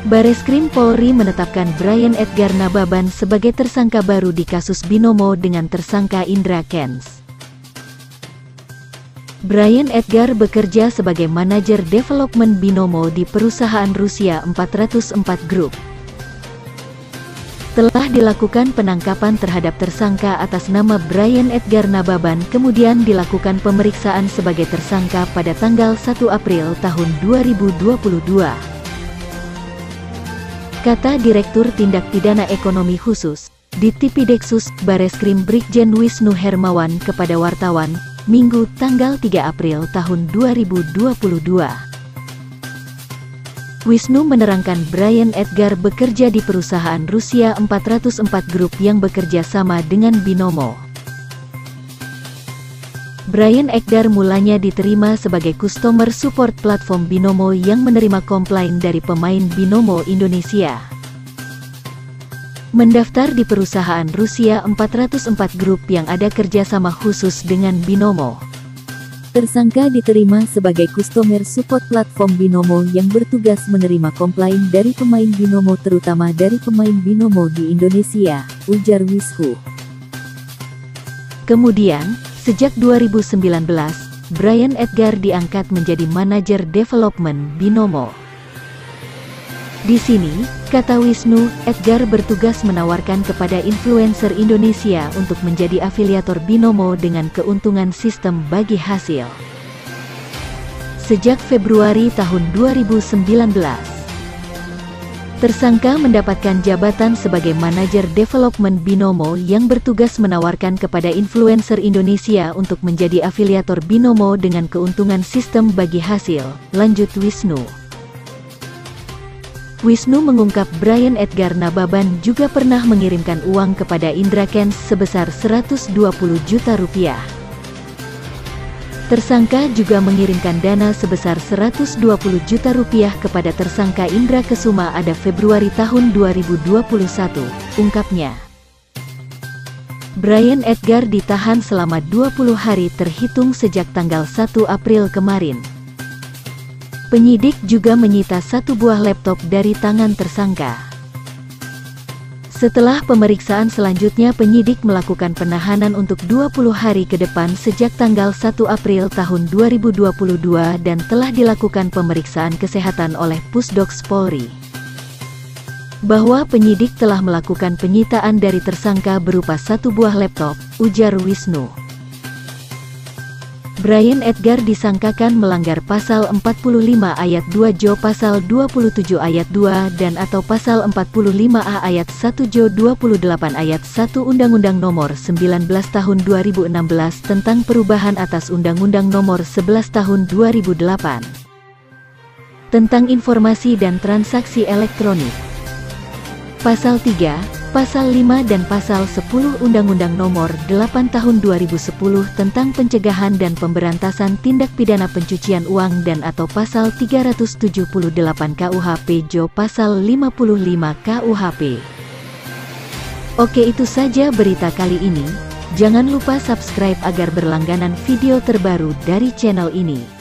Bareskrim Polri menetapkan Brian Edgar Nababan sebagai tersangka baru di kasus Binomo dengan tersangka Indra Kents. Brian Edgar bekerja sebagai manajer development Binomo di perusahaan Rusia 404 Group. Telah dilakukan penangkapan terhadap tersangka atas nama Brian Edgar Nababan, kemudian dilakukan pemeriksaan sebagai tersangka pada tanggal 1 April tahun 2022. Kata Direktur Tindak Pidana Ekonomi Khusus, Ditipideksus, Bareskrim Brigjen Wisnu Hermawan kepada wartawan, Minggu tanggal 3 April tahun 2022. Wisnu menerangkan Brian Edgar bekerja di perusahaan Rusia 404 Group yang bekerja sama dengan Binomo. Brian Edgar mulanya diterima sebagai customer support platform Binomo yang menerima komplain dari pemain Binomo Indonesia. Mendaftar di perusahaan Rusia 404 Group yang ada kerjasama khusus dengan Binomo. Tersangka diterima sebagai customer support platform Binomo yang bertugas menerima komplain dari pemain Binomo, terutama dari pemain Binomo di Indonesia, ujar Wisnu. Kemudian, sejak 2019, Brian Edgar diangkat menjadi manajer development Binomo. Di sini, kata Wisnu, Edgar bertugas menawarkan kepada influencer Indonesia untuk menjadi afiliator Binomo dengan keuntungan sistem bagi hasil. Sejak Februari tahun 2019, tersangka mendapatkan jabatan sebagai manajer development Binomo yang bertugas menawarkan kepada influencer Indonesia untuk menjadi afiliator Binomo dengan keuntungan sistem bagi hasil, lanjut Wisnu. Wisnu mengungkap Brian Edgar Nababan juga pernah mengirimkan uang kepada Indra Kents sebesar 120 juta rupiah. Tersangka juga mengirimkan dana sebesar 120 juta rupiah kepada tersangka Indra Kesuma pada Februari tahun 2021, ungkapnya. Brian Edgar ditahan selama 20 hari terhitung sejak tanggal 1 April kemarin. Penyidik juga menyita 1 buah laptop dari tangan tersangka. Setelah pemeriksaan selanjutnya, penyidik melakukan penahanan untuk 20 hari ke depan sejak tanggal 1 April tahun 2022 dan telah dilakukan pemeriksaan kesehatan oleh Pusdoks Polri. Bahwa penyidik telah melakukan penyitaan dari tersangka berupa 1 buah laptop, ujar Wisnu. Brian Edgar disangkakan melanggar pasal 45 ayat 2 Jo pasal 27 ayat 2 dan atau pasal 45A ayat 1 Jo 28 ayat 1 Undang-Undang Nomor 19 Tahun 2016 tentang perubahan atas Undang-Undang Nomor 11 Tahun 2008 tentang informasi dan transaksi elektronik. Pasal 3, Pasal 5 dan Pasal 10 Undang-Undang Nomor 8 Tahun 2010 tentang pencegahan dan pemberantasan tindak pidana pencucian uang dan atau Pasal 378 KUHP Jo Pasal 55 KUHP. Oke, itu saja berita kali ini. Jangan lupa subscribe agar berlangganan video terbaru dari channel ini.